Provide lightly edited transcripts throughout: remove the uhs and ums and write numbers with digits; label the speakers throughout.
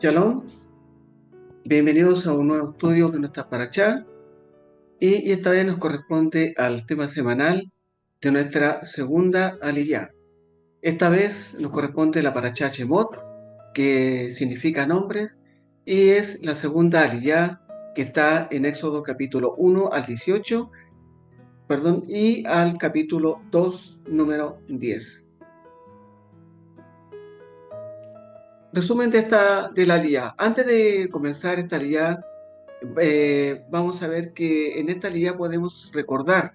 Speaker 1: Shalom, bienvenidos a un nuevo estudio de nuestra parashá y esta vez nos corresponde al tema semanal de nuestra segunda aliyá. Esta vez nos corresponde la parashá Shemot, que significa nombres, y es la segunda aliyá que está en Éxodo capítulo 1 al 18, y al capítulo 2, número 10. Resumen de la aliyá. Antes de comenzar esta aliyá, vamos a ver que en esta liga podemos recordar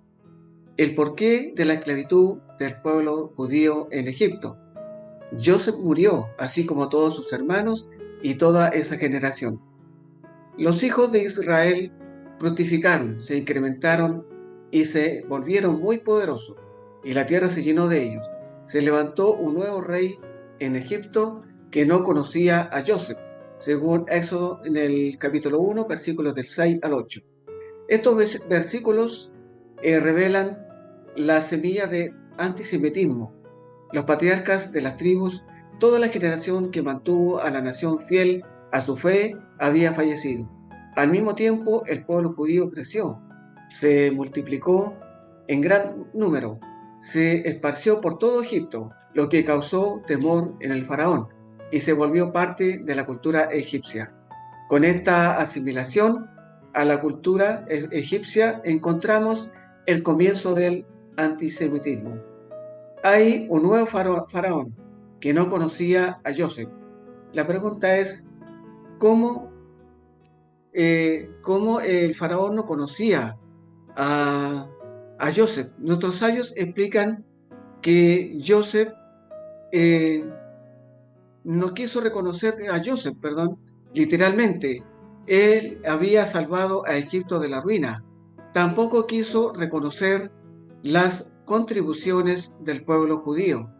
Speaker 1: el porqué de la esclavitud del pueblo judío en Egipto. Joseph murió, así como todos sus hermanos y toda esa generación. Los hijos de Israel fructificaron, se incrementaron y se volvieron muy poderosos, y la tierra se llenó de ellos. Se levantó un nuevo rey en Egipto que no conocía a Joseph, según Éxodo en el capítulo 1, versículos del 6 al 8. Estos versículos revelan la semilla de antisemitismo. Los patriarcas de las tribus, toda la generación que mantuvo a la nación fiel a su fe, había fallecido. Al mismo tiempo, el pueblo judío creció, se multiplicó en gran número, se esparció por todo Egipto, lo que causó temor en el faraón y se volvió parte de la cultura egipcia. Con esta asimilación a la cultura egipcia encontramos el comienzo del antisemitismo. Hay un nuevo faraón que no conocía a Joseph. La pregunta es, ¿cómo, cómo el faraón no conocía a, a Joseph? Nuestros sabios explican que Joseph eh, no quiso reconocer a Joseph, literalmente. Él había salvado a Egipto de la ruina. Tampoco quiso reconocer las contribuciones del pueblo judío.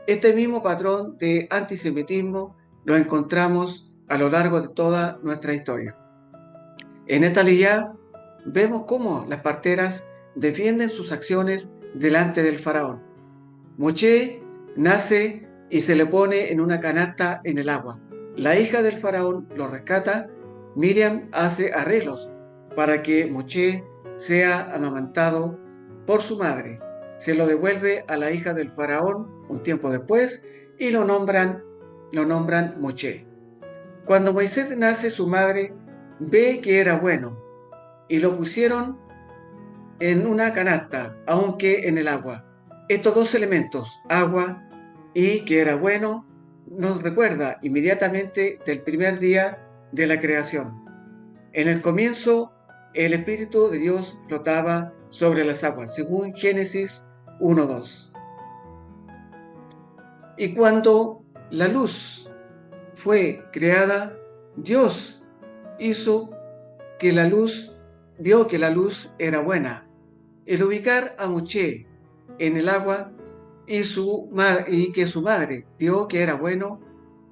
Speaker 1: Este mismo patrón de antisemitismo lo encontramos a lo largo de toda nuestra historia. En esta línea vemos cómo las parteras defienden sus acciones delante del faraón. Moshe nace y se le pone en una canasta en el agua. La hija del faraón lo rescata. Miriam hace arreglos para que Moshe sea amamantado por su madre. Se lo devuelve a la hija del faraón un tiempo después y lo nombran Moshe. Cuando Moisés nace, su madre ve que era bueno y lo pusieron en una canasta, aunque en el agua. Estos dos elementos, agua y que era bueno, nos recuerda inmediatamente del primer día de la creación. En el comienzo, el Espíritu de Dios flotaba sobre las aguas, según Génesis 1:2. Y cuando la luz fue creada, Dios hizo que vio que la luz era buena. El ubicar a Moshe en el agua y que su madre vio que era bueno,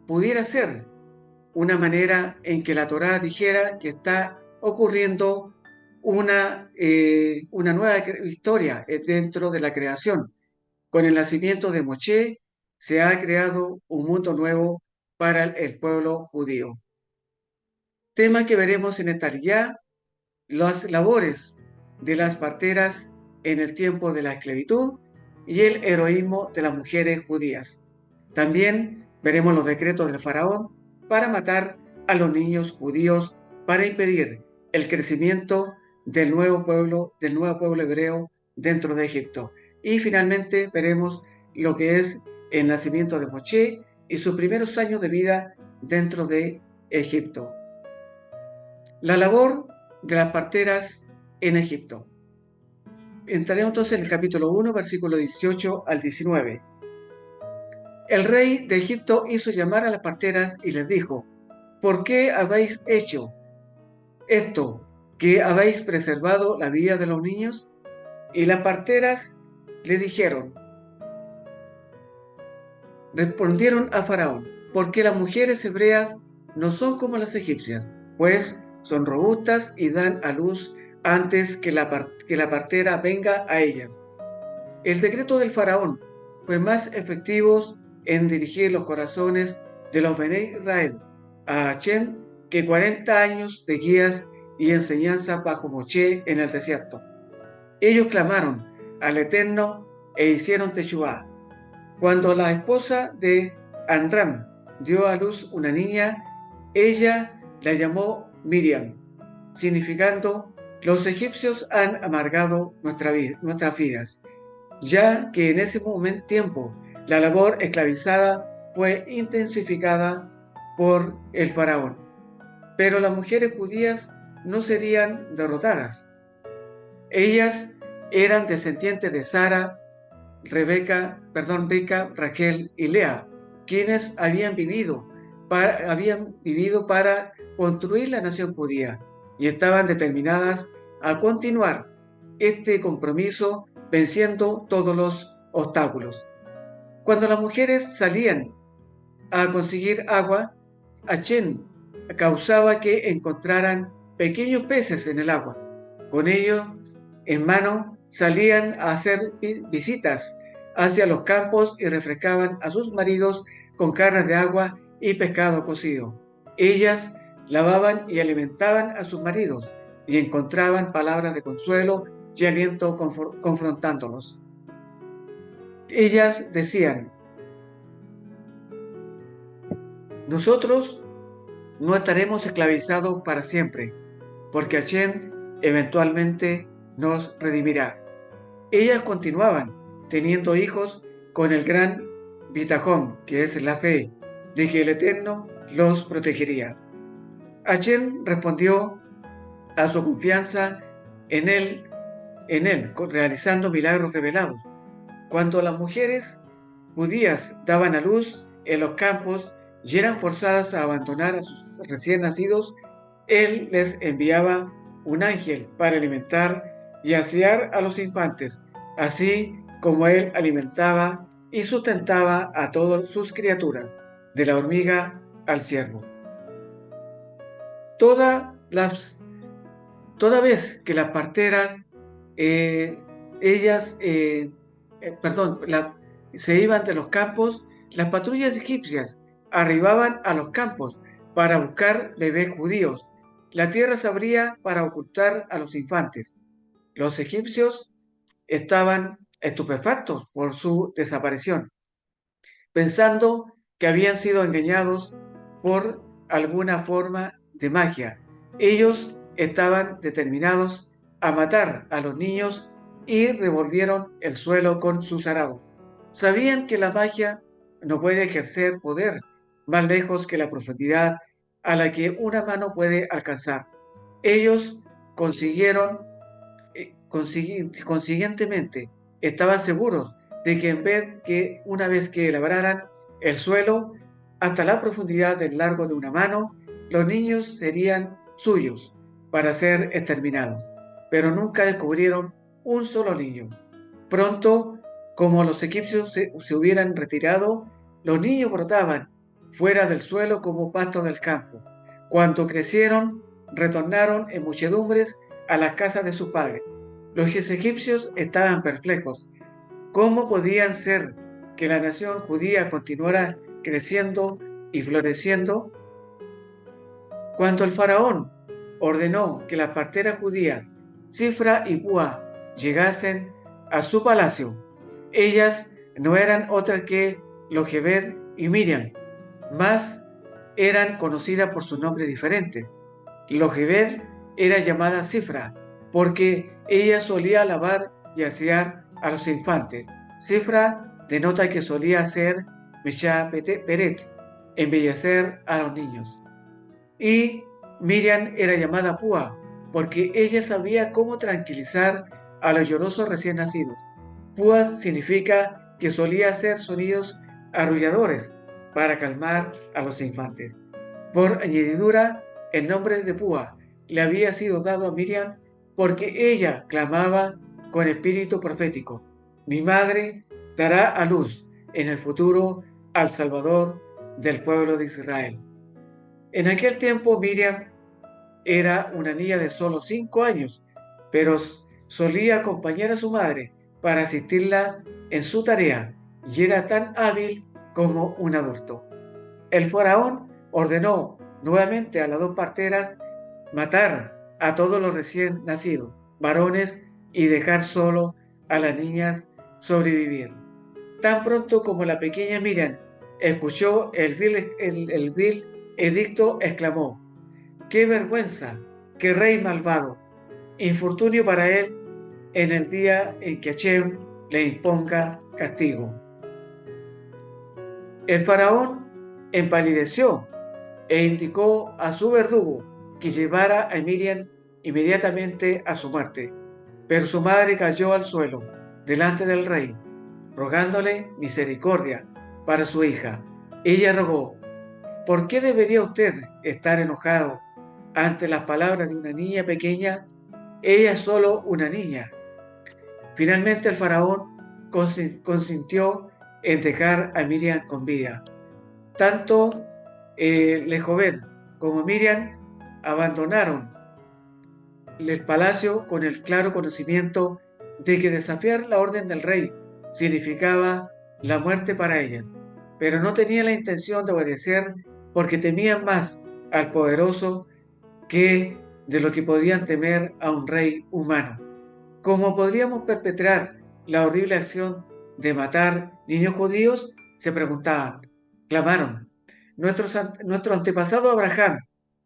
Speaker 1: pudiera ser una manera en que la Torá dijera que está ocurriendo una nueva historia dentro de la creación. Con el nacimiento de Moshe se ha creado un mundo nuevo para el pueblo judío. Tema que veremos en esta guía, las labores de las parteras en el tiempo de la esclavitud y el heroísmo de las mujeres judías. También veremos los decretos del faraón para matar a los niños judíos para impedir el crecimiento del nuevo pueblo hebreo dentro de Egipto. Y finalmente veremos lo que es el nacimiento de Moshe y sus primeros años de vida dentro de Egipto. La labor de las parteras en Egipto. Entraremos entonces en el capítulo 1, versículo 18 al 19. El rey de Egipto hizo llamar a las parteras y les dijo: ¿por qué habéis hecho esto, que habéis preservado la vida de los niños? Y las parteras le respondieron a Faraón: porque las mujeres hebreas no son como las egipcias, pues son robustas y dan a luz antes que la partera venga a ellas. El decreto del faraón fue más efectivo en dirigir los corazones de los Bené Israel. a Hashem que 40 años de guías y enseñanza bajo Moshe en el desierto. Ellos clamaron al Eterno e hicieron Teshuvá. Cuando la esposa de Amram dio a luz una niña, ella la llamó Miriam, significando: los egipcios han amargado nuestras vidas, ya que en ese tiempo la labor esclavizada fue intensificada por el faraón. Pero las mujeres judías no serían derrotadas. Ellas eran descendientes de Sara, Rebeca, Rachel y Lea, quienes habían vivido para construir la nación judía y estaban determinadas a continuar este compromiso venciendo todos los obstáculos. Cuando las mujeres salían a conseguir agua, Hashem causaba que encontraran pequeños peces en el agua. Con ello en mano salían a hacer visitas hacia los campos y refrescaban a sus maridos con carnes de agua y pescado cocido. Ellas lavaban y alimentaban a sus maridos y encontraban palabras de consuelo y aliento confrontándolos. Ellas decían: nosotros no estaremos esclavizados para siempre, porque Hashem eventualmente nos redimirá. Ellas continuaban teniendo hijos con el gran bitajón, que es la fe, de que el Eterno los protegería. Hashem respondió a su confianza en él, realizando milagros revelados. Cuando las mujeres judías daban a luz en los campos y eran forzadas a abandonar a sus recién nacidos, él les enviaba un ángel para alimentar y asear a los infantes, así como él alimentaba y sustentaba a todas sus criaturas, de la hormiga al ciervo. Toda vez que las parteras, se iban de los campos, las patrullas egipcias arribaban a los campos para buscar bebés judíos. La tierra se abría para ocultar a los infantes. Los egipcios estaban estupefactos por su desaparición, pensando que habían sido engañados por alguna forma de magia. Ellos estaban determinados a matar a los niños y revolvieron el suelo con sus arados. Sabían que la magia no puede ejercer poder más lejos que la profundidad a la que una mano puede alcanzar. Ellos consiguientemente, estaban seguros de que una vez que labraran el suelo hasta la profundidad del largo de una mano, los niños serían suyos para ser exterminados. Pero nunca descubrieron un solo niño. Pronto, como los egipcios se hubieran retirado, los niños brotaban fuera del suelo como pasto del campo. Cuando crecieron, retornaron en muchedumbres a las casas de sus padres. Los egipcios estaban perplejos. ¿Cómo podían ser que la nación judía continuara creciendo y floreciendo? Cuando el faraón ordenó que las parteras judías, Sifra y Púa, llegasen a su palacio, ellas no eran otras que Jochebed y Miriam, mas eran conocidas por sus nombres diferentes. Jochebed era llamada Sifra porque ella solía lavar y asear a los infantes. Sifra denota que solía hacer Meshá Peret, embellecer a los niños. Y Miriam era llamada Púa porque ella sabía cómo tranquilizar a los llorosos recién nacidos. Púa significa que solía hacer sonidos arrulladores para calmar a los infantes. Por añadidura, el nombre de Púa le había sido dado a Miriam porque ella clamaba con espíritu profético: mi madre dará a luz en el futuro al Salvador del pueblo de Israel. En aquel tiempo Miriam era una niña de solo 5 años, pero solía acompañar a su madre para asistirla en su tarea y era tan hábil como un adulto. El faraón ordenó nuevamente a las dos parteras matar a todos los recién nacidos, varones, y dejar solo a las niñas sobrevivir. Tan pronto como la pequeña Miriam escuchó el vil edicto, exclamó: ¡qué vergüenza! ¡Qué rey malvado! Infortunio para él en el día en que Hashem le imponga castigo. El faraón empalideció e indicó a su verdugo que llevara a Miriam inmediatamente a su muerte. Pero su madre cayó al suelo delante del rey, rogándole misericordia para su hija. Ella rogó: ¿por qué debería usted estar enojado ante las palabras de una niña pequeña? Ella es solo una niña. Finalmente el faraón consintió en dejar a Miriam con vida. Tanto Lejoven como Miriam abandonaron el palacio con el claro conocimiento de que desafiar la orden del rey significaba la muerte para ellas, pero no tenían la intención de obedecer porque temían más al poderoso que de lo que podían temer a un rey humano. ¿Cómo podríamos perpetrar la horrible acción de matar niños judíos? Se preguntaban. Clamaron: nuestro antepasado Abraham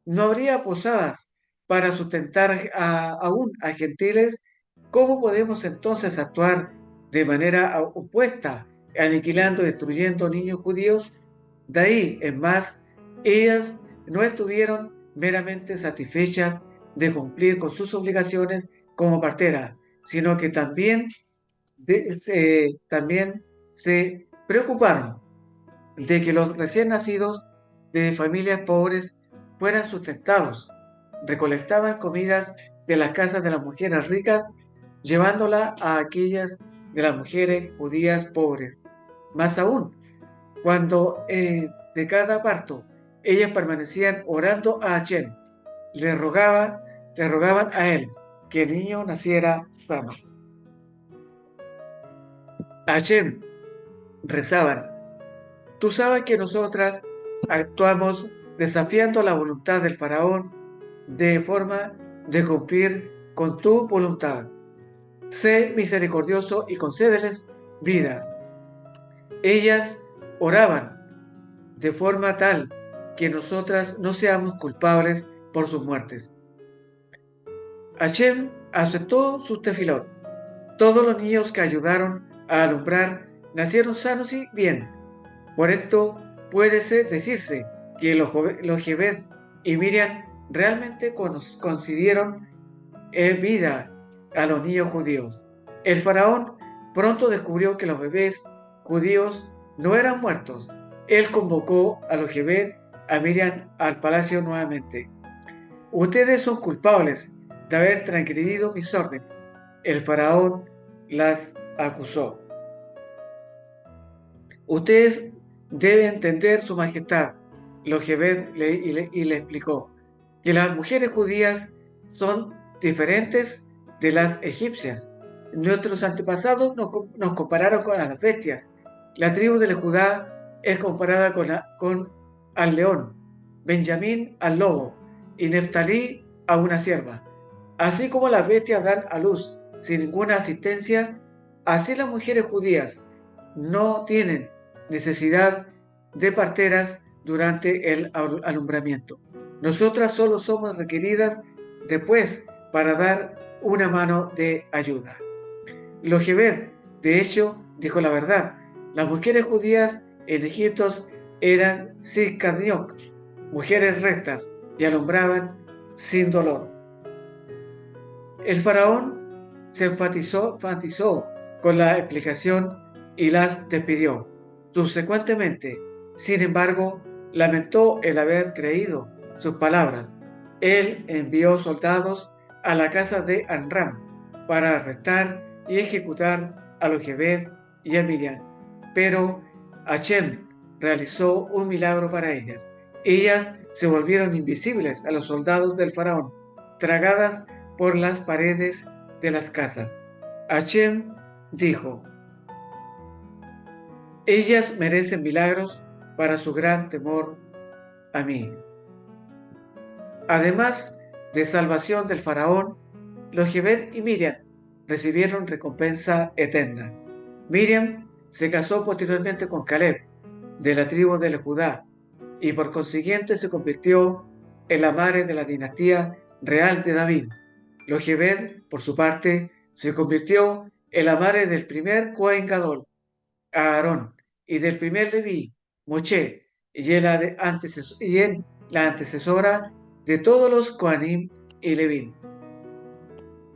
Speaker 1: no habría posadas para sustentar aún a gentiles. ¿Cómo podemos entonces actuar de manera opuesta, aniquilando y destruyendo niños judíos? De ahí en más, ellas no estuvieron meramente satisfechas de cumplir con sus obligaciones como parteras, sino que también se preocuparon de que los recién nacidos de familias pobres fueran sustentados. Recolectaban comidas de las casas de las mujeres ricas, llevándola a aquellas de las mujeres judías pobres. Más aún, cuando de cada parto ellas permanecían orando a Hashem, le rogaban a él que el niño naciera sano. Hashem, rezaban: tú sabes que nosotras actuamos desafiando la voluntad del faraón de forma de cumplir con tu voluntad. Sé misericordioso y concédeles vida. Ellas oraban de forma tal que nosotras no seamos culpables por sus muertes. Hashem aceptó su tefilot. Todos los niños que ayudaron a alumbrar nacieron sanos y bien. Por esto puede decirse que los Jebed y Miriam realmente concedieron vida a los niños judíos. El faraón pronto descubrió que los bebés judíos no eran muertos. Él convocó a los Jebed, a Miriam, al palacio nuevamente. Ustedes son culpables de haber transgredido mis órdenes. El faraón las acusó. Ustedes deben entender, su majestad. Los Jebed le explicó que las mujeres judías son diferentes de las egipcias. Nuestros antepasados nos compararon con las bestias. La tribu de Judá es comparada al león, Benjamín al lobo y Neftalí a una cierva. Así como las bestias dan a luz sin ninguna asistencia, así las mujeres judías no tienen necesidad de parteras durante el alumbramiento. Nosotras solo somos requeridas después para dar una mano de ayuda. Jochebed, de hecho, dijo la verdad. Las mujeres judías en Egipto eran Tzidkaniot, mujeres rectas, y alumbraban sin dolor. El faraón se enfatizó con la explicación y las despidió. Subsecuentemente, sin embargo, lamentó el haber creído sus palabras. Él envió soldados a la casa de Amram para arrestar y ejecutar a Jochebed y a Miriam. Pero Hashem realizó un milagro para ellas. Ellas se volvieron invisibles a los soldados del faraón, tragadas por las paredes de las casas. Hashem dijo: ellas merecen milagros para su gran temor a mí. Además de salvación del faraón, Jochebed y Miriam recibieron recompensa eterna. Miriam se casó posteriormente con Caleb, de la tribu de Judá, y por consiguiente se convirtió en la madre de la dinastía real de David. Jochebed, por su parte, se convirtió en la madre del primer Cohen Gadol, Aarón, y del primer Leví, Moshe, y en la antecesora de todos los Coanim y Levín.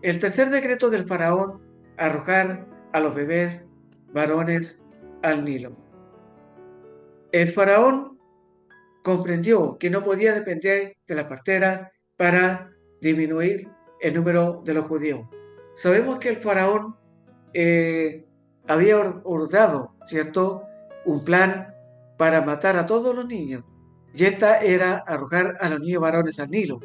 Speaker 1: El tercer decreto del faraón: arrojar a los bebés varones al Nilo. El faraón comprendió que no podía depender de la partera para disminuir el número de los judíos. Sabemos que el faraón había ordenado, ¿cierto?, un plan para matar a todos los niños, y esta era arrojar a los niños varones al Nilo.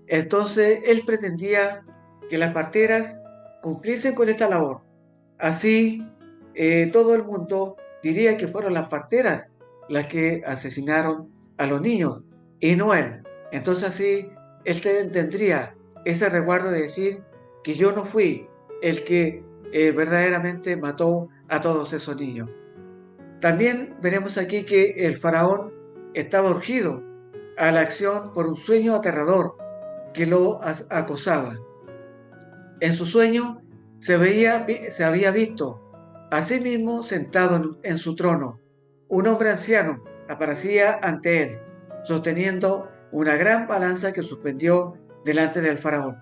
Speaker 1: Entonces él pretendía que las parteras cumpliesen con esta labor. Así, todo el mundo diría que fueron las parteras las que asesinaron a los niños y no él. Entonces así él tendría ese resguardo de decir que yo no fui el que verdaderamente mató a todos esos niños. También veremos aquí que el faraón estaba urgido a la acción por un sueño aterrador que lo acosaba. En su sueño se había visto a sí mismo sentado en su trono. Un hombre anciano aparecía ante él, sosteniendo una gran balanza que suspendió delante del faraón.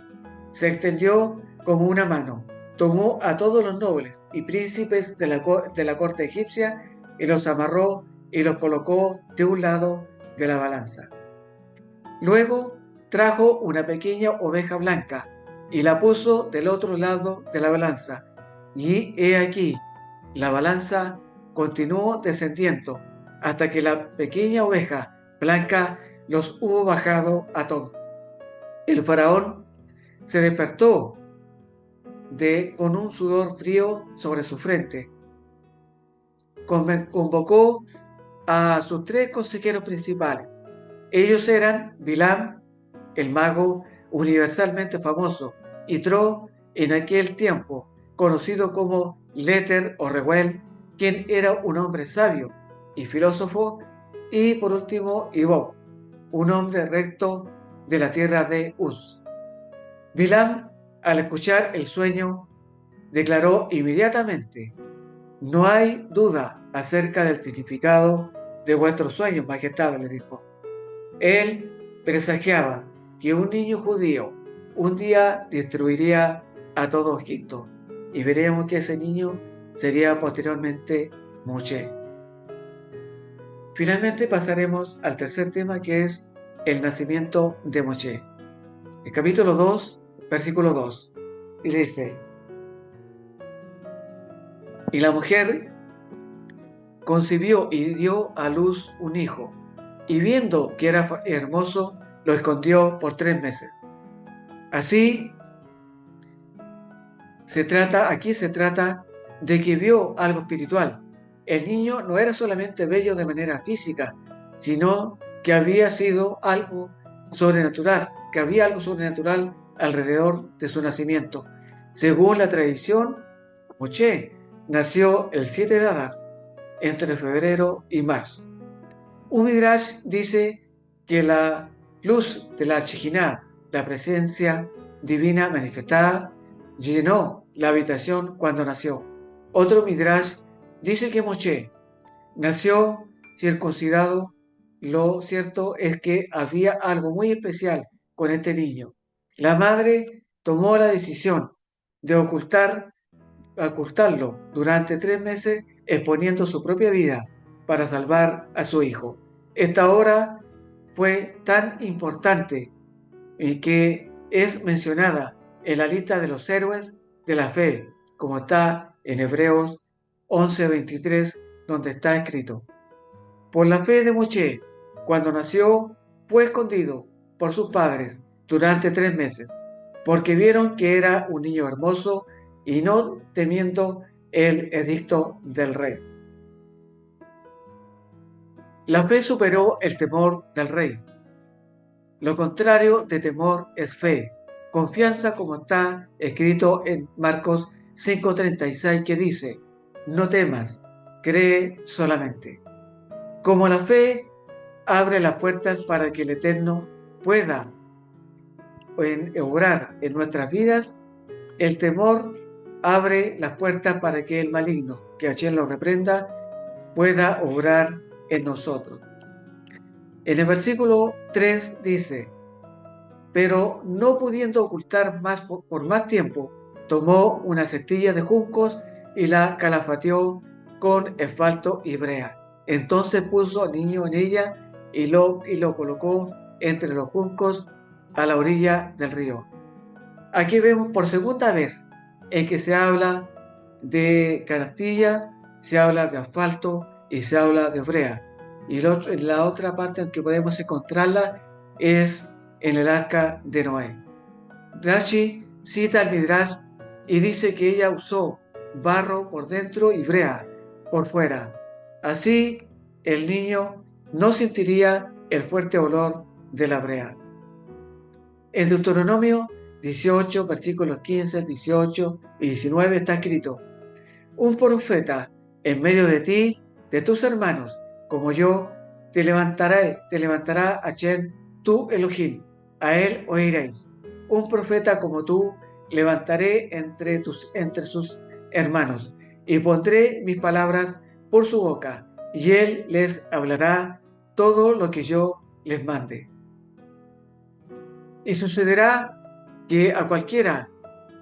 Speaker 1: Se extendió como una mano, tomó a todos los nobles y príncipes de la corte egipcia y los amarró y los colocó de un lado de la balanza. Luego trajo una pequeña oveja blanca y la puso del otro lado de la balanza. Y he aquí, la balanza continuó descendiendo hasta que la pequeña oveja blanca los hubo bajado a todos. El faraón se despertó con un sudor frío sobre su frente. Convocó a sus 3 consejeros principales. Ellos eran Bilam, el mago universalmente famoso, y Tro, en aquel tiempo conocido como Leter o Reuel, quien era un hombre sabio y filósofo, y por último Ibob, un hombre recto de la tierra de Uz. Bilam, al escuchar el sueño, declaró inmediatamente: no hay duda acerca del significado de vuestros sueños, majestad, le dijo. Él presagiaba que un niño judío un día destruiría a todo Egipto, y veremos que ese niño sería posteriormente Moshe. Finalmente pasaremos al tercer tema, que es el nacimiento de Moshe. El capítulo 2, versículo 2, y dice: y la mujer concibió y dio a luz un hijo, y viendo que era hermoso, lo escondió por 3 meses. Así aquí se trata de que vio algo espiritual. El niño no era solamente bello de manera física, sino que había sido algo sobrenatural, que había algo sobrenatural alrededor de su nacimiento. Según la tradición, Moshe nació el 7 de Adar, entre febrero y marzo. Un Midrash dice que la luz de la Shekinah, la presencia divina manifestada, llenó la habitación cuando nació. Otro Midrash dice que Moshe nació circuncidado. Lo cierto es que había algo muy especial con este niño. La madre tomó la decisión de ocultarlo durante 3 meses, exponiendo su propia vida para salvar a su hijo. Esta obra fue tan importante que es mencionada en la lista de los héroes de la fe, como está en Hebreos 11:23, donde está escrito: por la fe de Moshe, cuando nació, fue escondido por sus padres durante 3 meses, porque vieron que era un niño hermoso y no temiendo el edicto del rey. La fe superó el temor del rey. Lo contrario de temor es fe, confianza, como está escrito en Marcos 5:36, que dice: no temas, cree solamente. Como la fe abre las puertas para que el Eterno pueda obrar en nuestras vidas, el temor abre las puertas para que el maligno, que Hashem lo reprenda, pueda obrar en nosotros. En el versículo 3 dice: pero no pudiendo ocultar más por más tiempo, tomó una cestilla de juncos y la calafateó con asfalto y brea. Entonces puso al niño en ella y lo colocó entre los juncos a la orilla del río. Aquí vemos por segunda vez en que se habla de canastilla, se habla de asfalto y se habla de brea. Y la otra parte en que podemos encontrarla es en el arca de Noé. Rashi cita al Midrash y dice que ella usó barro por dentro y brea por fuera. Así el niño no sentiría el fuerte olor de la brea. En Deuteronomio 18, versículos 15, 18 y 19 está escrito: un profeta en medio de ti, de tus hermanos, como yo, te levantará Hashem, tu Elohim, a él oiréis. Un profeta como tú levantaré entre sus hermanos, y pondré mis palabras por su boca, y él les hablará todo lo que yo les mande. Y sucederá que a cualquiera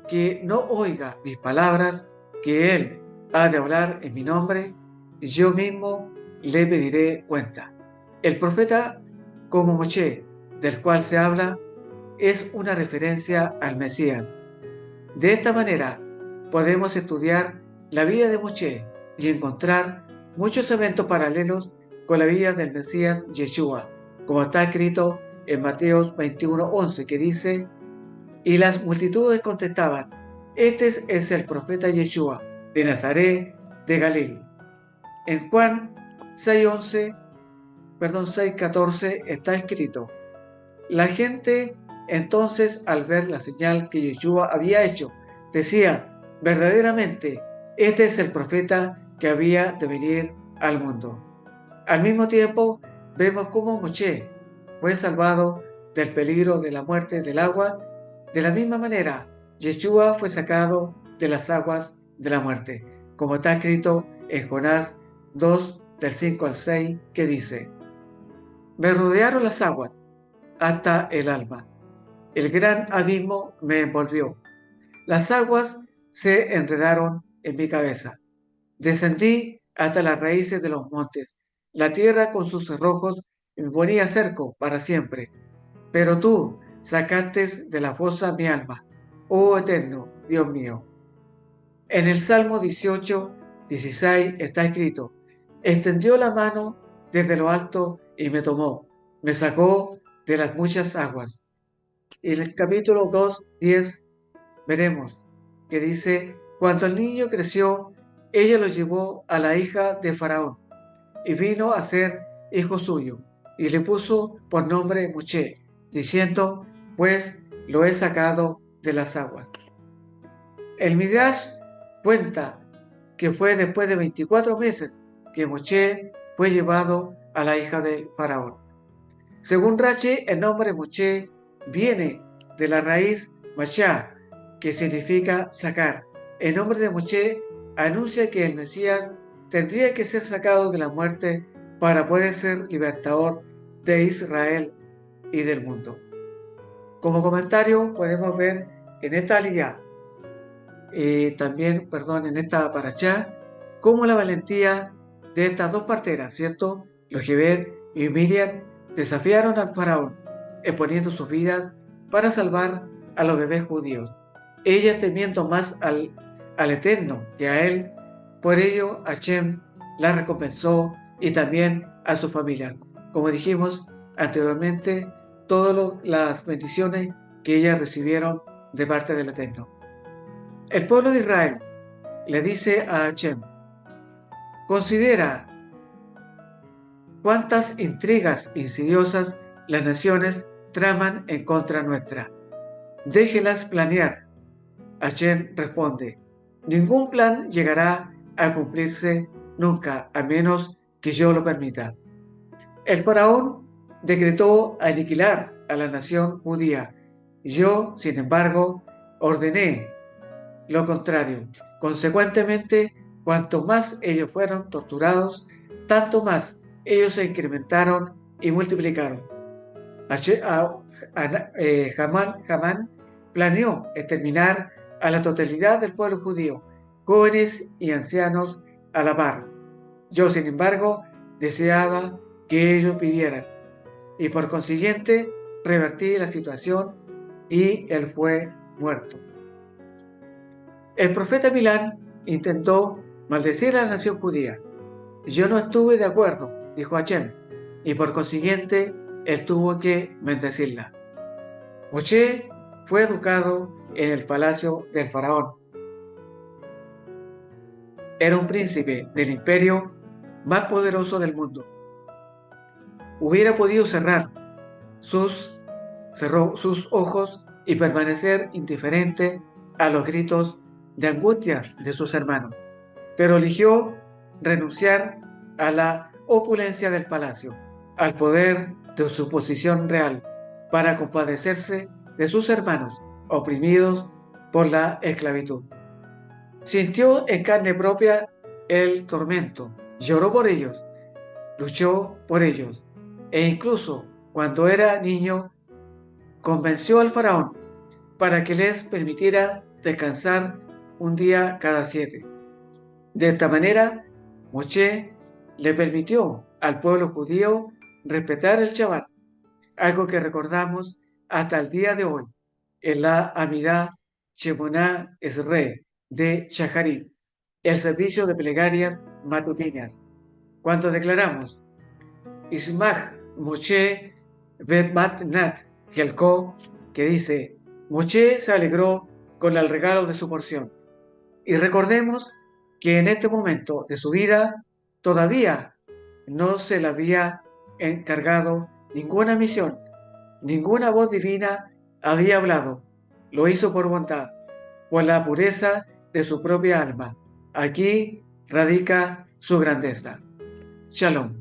Speaker 1: que no oiga mis palabras, que él ha de hablar en mi nombre, yo mismo le pediré cuenta. El profeta como Moshe, del cual se habla, es una referencia al Mesías. De esta manera podemos estudiar la vida de Moshe y encontrar muchos eventos paralelos con la vida del Mesías Yeshua, como está escrito en Mateo 21:11, que dice: y las multitudes contestaban: este es el profeta Yeshua, de Nazaret de Galilea. En Juan 6:14 está escrito: la gente entonces, al ver la señal que Yeshua había hecho, decía: verdaderamente, este es el profeta que había de venir al mundo. Al mismo tiempo, vemos cómo Moshe fue salvado del peligro de la muerte del agua. De la misma manera, Yeshua fue sacado de las aguas de la muerte, como está escrito en Jonás 2, del 5 al 6, que dice: me rodearon las aguas hasta el alma, el gran abismo me envolvió, las aguas se enredaron en mi cabeza, descendí hasta las raíces de los montes, la tierra con sus cerrojos me ponía cerco para siempre. Pero tú sacaste de la fosa mi alma, oh eterno Dios mío. En el Salmo 18:16 está escrito: extendió la mano desde lo alto y me tomó, me sacó de las muchas aguas. Y en el capítulo 2:10 veremos que dice: cuando el niño creció, ella lo llevó a la hija de Faraón y vino a ser hijo suyo, y le puso por nombre Moshe, diciendo: pues lo he sacado de las aguas. El Midrash cuenta que fue después de 24 meses que Moshe fue llevado a la hija del faraón. Según Rashi, el nombre Moshe viene de la raíz Mashá, que significa sacar. El nombre de Moshe anuncia que el Mesías tendría que ser sacado de la muerte para poder ser libertador de Israel y del mundo. Como comentario podemos ver en esta aliyá, en esta parashá, cómo la valentía de estas dos parteras, ¿cierto? Jochebed y Miriam desafiaron al faraón, exponiendo sus vidas para salvar a los bebés judíos. Ellas temiendo más al Eterno que a él, por ello Hashem la recompensó y también a su familia. Como dijimos anteriormente, todas las bendiciones que ellas recibieron de parte del Eterno. El pueblo de Israel le dice a Hashem: considera cuántas intrigas insidiosas las naciones traman en contra nuestra. Déjelas planear. Hashem responde, ningún plan llegará a cumplirse nunca, a menos que yo lo permita. El faraón decretó aniquilar a la nación judía. Yo, sin embargo, ordené lo contrario. Consecuentemente, cuanto más ellos fueron torturados, tanto más ellos se incrementaron y multiplicaron. Hamán planeó exterminar a la totalidad del pueblo judío, jóvenes y ancianos a la par. Yo, sin embargo, deseaba que ellos vivieran y por consiguiente revertí la situación y él fue muerto. El profeta Milán intentó maldecir a la nación judía. Yo no estuve de acuerdo, dijo Hashem, y por consiguiente él tuvo que bendecirla. Moshe fue educado en el palacio del faraón. Era un príncipe del imperio más poderoso del mundo. Hubiera podido cerró sus ojos y permanecer indiferente a los gritos de angustia de sus hermanos, pero eligió renunciar a la opulencia del palacio, al poder de su posición real, para compadecerse de sus hermanos oprimidos por la esclavitud. Sintió en carne propia el tormento, lloró por ellos, luchó por ellos, e incluso cuando era niño, convenció al faraón para que les permitiera descansar un día cada 7. De esta manera, Moshe le permitió al pueblo judío respetar el Shabbat, algo que recordamos hasta el día de hoy en la Amidah Shemonah Esrei de Shacharit, el servicio de plegarias matutinas, cuando declaramos Ismach Moshe Matnat Helko, que dice, Moshe se alegró con el regalo de su porción. Y recordemos que en este momento de su vida todavía no se le había encargado ninguna misión, ninguna voz divina había hablado. Lo hizo por bondad, por la pureza de su propia alma. Aquí radica su grandeza. Shalom.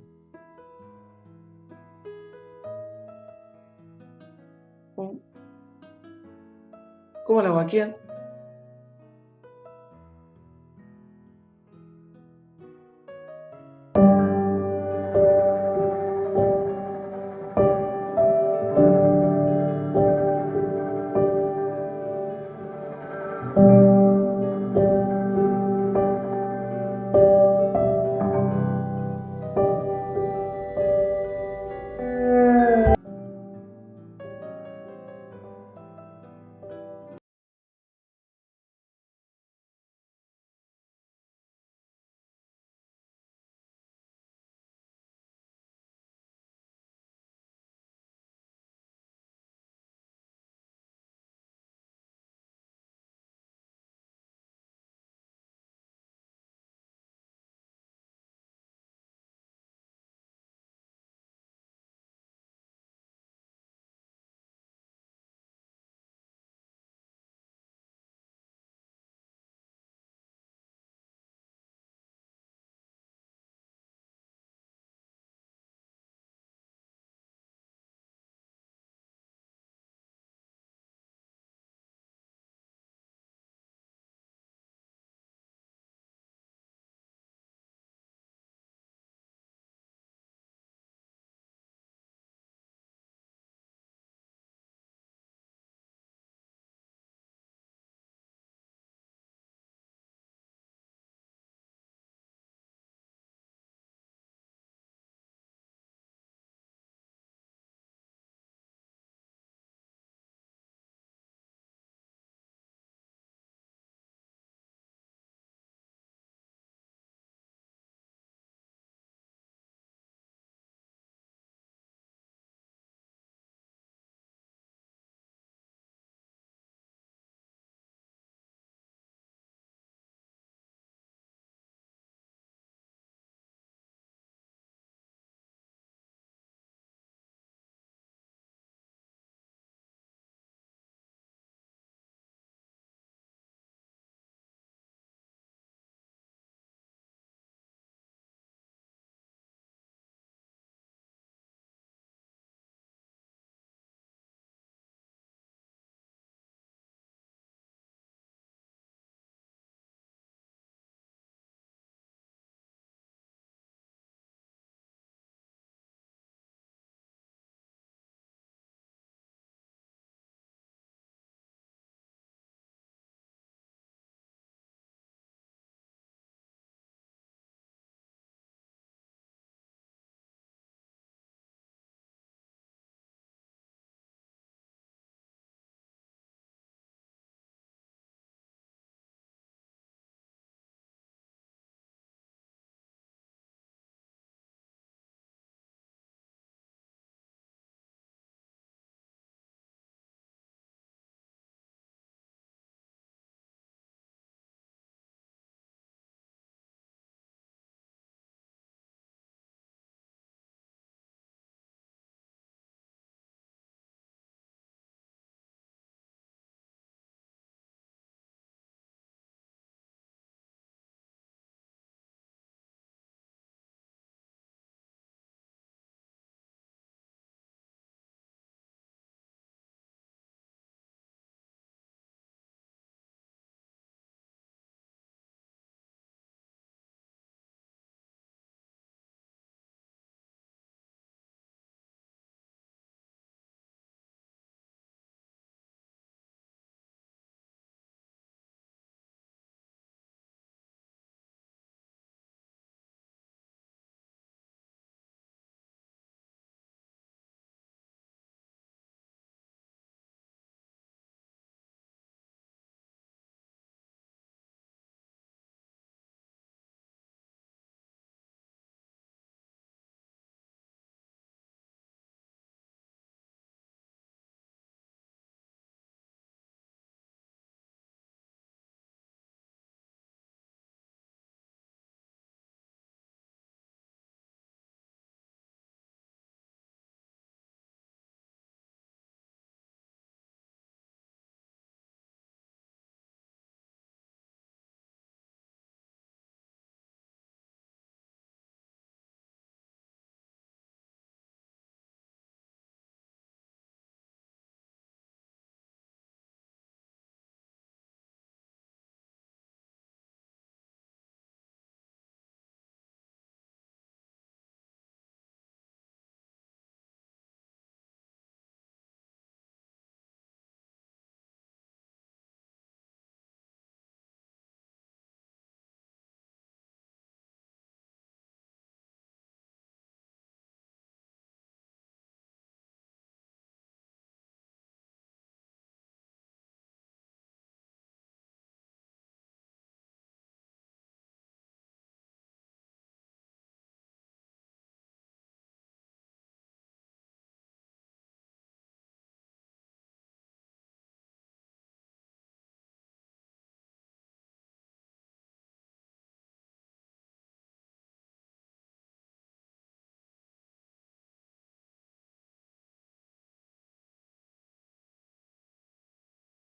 Speaker 1: ¿Cómo la vaquean?